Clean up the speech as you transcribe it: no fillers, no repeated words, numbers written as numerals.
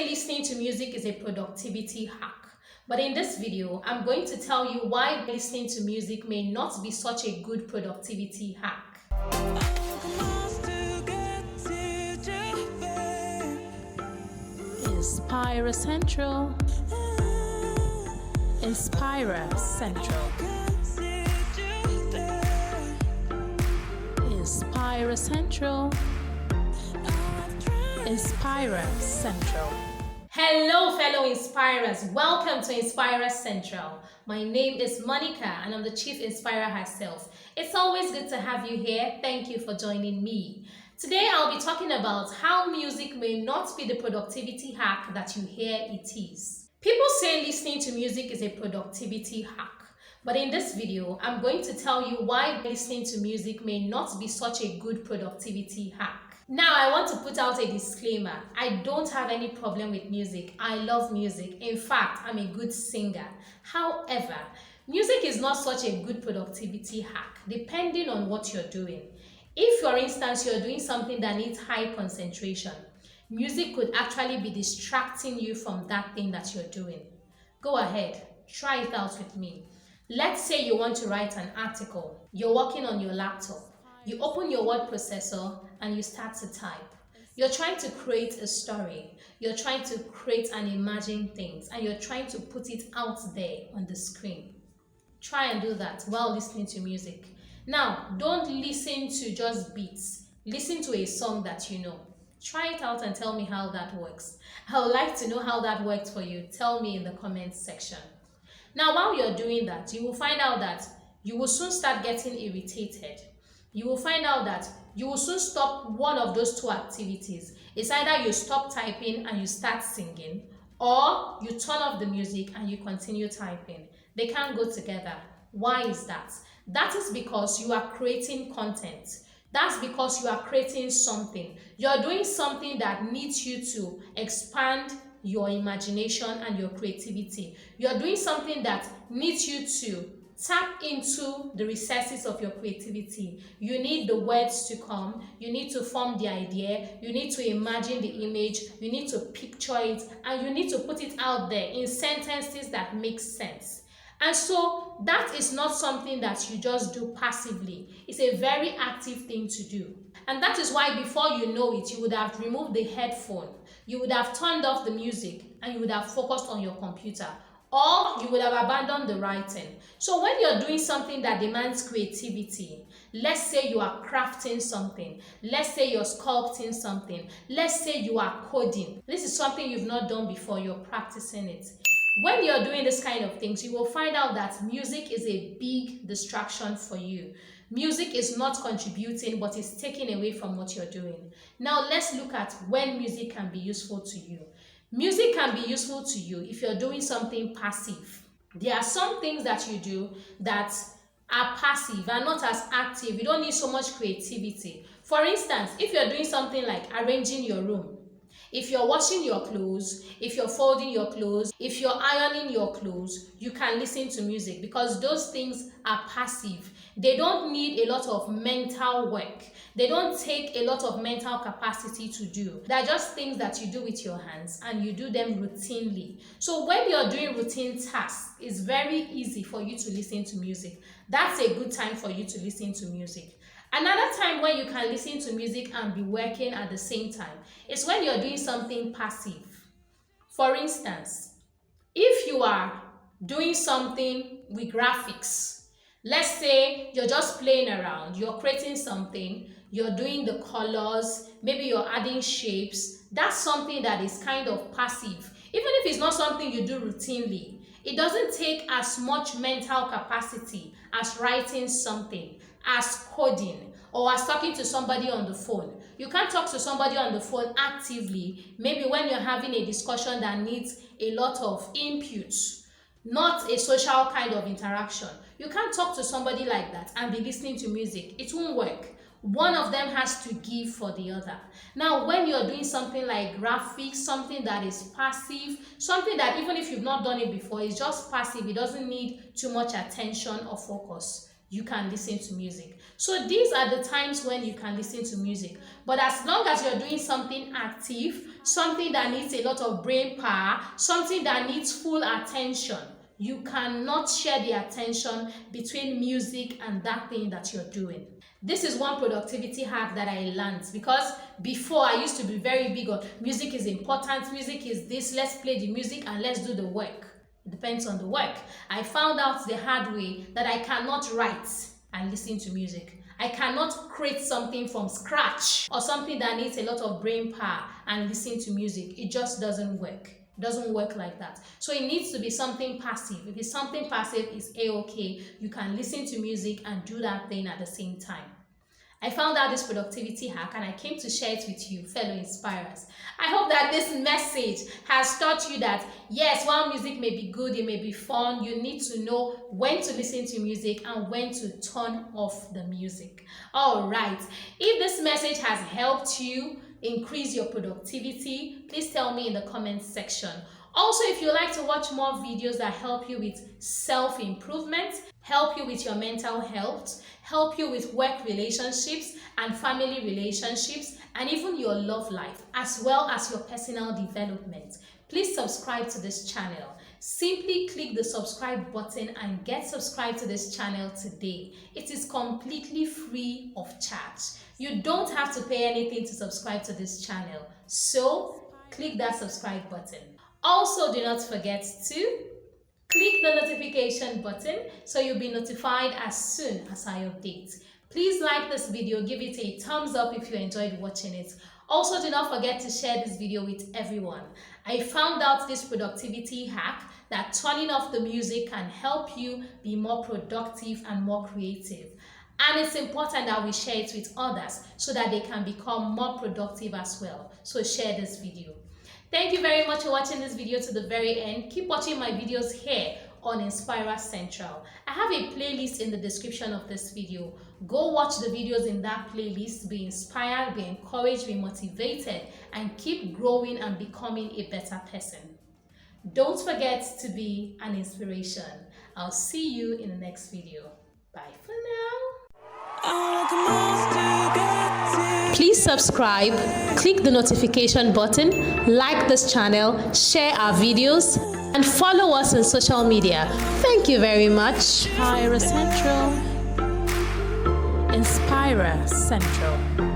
say listening to music is a productivity hack, but in this video, I'm going to tell you why listening to music may not be such a good productivity hack. Inspira Central. Inspira Central. Inspira Central. Inspira Central. Hello fellow Inspirers, welcome to Inspira Central. My name is Monica and I'm the Chief Inspirer herself. It's always good to have you here. Thank you for joining me. Today I'll be talking about how music may not be the productivity hack that you hear it is. People say listening to music is a productivity hack, but in this video I'm going to tell you why listening to music may not be such a good productivity hack. Now, I want to put out a disclaimer. I don't have any problem with music. I love music. In fact, I'm a good singer. However, music is not such a good productivity hack, depending on what you're doing. If, for instance, you're doing something that needs high concentration, music could actually be distracting you from that thing that you're doing. Go ahead, try it out with me. Let's say you want to write an article. You're working on your laptop. You open your word processor and you start to type. You're trying to create a story. You're trying to create and imagine things, and you're trying to put it out there on the screen. Try and do that while listening to music. Now, don't listen to just beats. Listen to a song that you know. Try it out and tell me how that works. I would like to know how that worked for you. Tell me in the comments section. Now, while you're doing that, you will find out that you will soon start getting irritated. You will find out that you will soon stop one of those two activities. It's either you stop typing and you start singing, or you turn off the music and you continue typing. They can't go together. Why is that? That is because you are creating content. That's because you are creating something. You're doing something that needs you to expand your imagination and your creativity. You're doing something that needs you to tap into the recesses of your creativity. You need the words to come. You need to form the idea. You need to imagine the image. You need to picture it. And you need to put it out there in sentences that make sense. And so that is not something that you just do passively. It's a very active thing to do. And that is why before you know it, you would have removed the headphone. You would have turned off the music and you would have focused on your computer. Or you would have abandoned the writing. So when you're doing something that demands creativity, let's say you are crafting something, let's say you're sculpting something, let's say you are coding. This is something you've not done before, you're practicing it. When you're doing this kind of things, you will find out that music is a big distraction for you. Music is not contributing, but it's taking away from what you're doing. Now let's look at when music can be useful to you. Music can be useful to you if you're doing something passive. There are some things that you do that are passive and not as active. You don't need so much creativity. For instance, if you're doing something like arranging your room, if you're washing your clothes, if you're folding your clothes, if you're ironing your clothes, you can listen to music because those things are passive. They don't need a lot of mental work. They don't take a lot of mental capacity to do. They're just things that you do with your hands and you do them routinely. So when you're doing routine tasks, it's very easy for you to listen to music. That's a good time for you to listen to music. Another time when you can listen to music and be working at the same time is when you're doing something passive. For instance, if you are doing something with graphics, let's say you're just playing around, you're creating something, you're doing the colors, maybe you're adding shapes, that's something that is kind of passive. Even if it's not something you do routinely, it doesn't take as much mental capacity as writing something, as coding, or as talking to somebody on the phone. You can't talk to somebody on the phone actively, maybe when you're having a discussion that needs a lot of inputs, not a social kind of interaction. You can't talk to somebody like that and be listening to music. It won't work. One of them has to give for the other. Now, when you're doing something like graphics, something that is passive, something that even if you've not done it before, is just passive, it doesn't need too much attention or focus, you can listen to music. So these are the times when you can listen to music. But as long as you're doing something active, something that needs a lot of brain power, something that needs full attention, you cannot share the attention between music and that thing that you're doing. This is one productivity hack that I learned, because before I used to be very big on music is important, music is this, let's play the music and let's do the work. It depends on the work. I found out the hard way that I cannot write and listen to music. I cannot create something from scratch or something that needs a lot of brain power and listen to music. It just doesn't work. It doesn't work like that. So it needs to be something passive. If it's something passive, it's a-okay. You can listen to music and do that thing at the same time. I found out this productivity hack and I came to share it with you, fellow inspirers. I hope that this message has taught you that yes, while music may be good, it may be fun, you need to know when to listen to music and when to turn off the music. All right, if this message has helped you increase your productivity, please tell me in the comments section. Also, if you like to watch more videos that help you with self-improvement, help you with your mental health, help you with work relationships and family relationships, and even your love life, as well as your personal development, please subscribe to this channel. Simply click the subscribe button and get subscribed to this channel today. It is completely free of charge. You don't have to pay anything to subscribe to this channel. So click that subscribe button. Also, do not forget to click the notification button so you'll be notified as soon as I update. Please like this video, give it a thumbs up if you enjoyed watching it. Also, do not forget to share this video with everyone. I found out this productivity hack that turning off the music can help you be more productive and more creative. And it's important that we share it with others so that they can become more productive as well. So share this video. Thank you very much for watching this video to the very end. Keep watching my videos here on Inspirer Central. I have a playlist in the description of this video. Go watch the videos in that playlist. Be inspired, be encouraged, be motivated, and keep growing and becoming a better person. Don't forget to be an inspiration. I'll see you in the next video. Bye for now. Please subscribe, click the notification button, like this channel, share our videos, and follow us on social media. Thank you very much. Inspirer Central. Inspirer Central.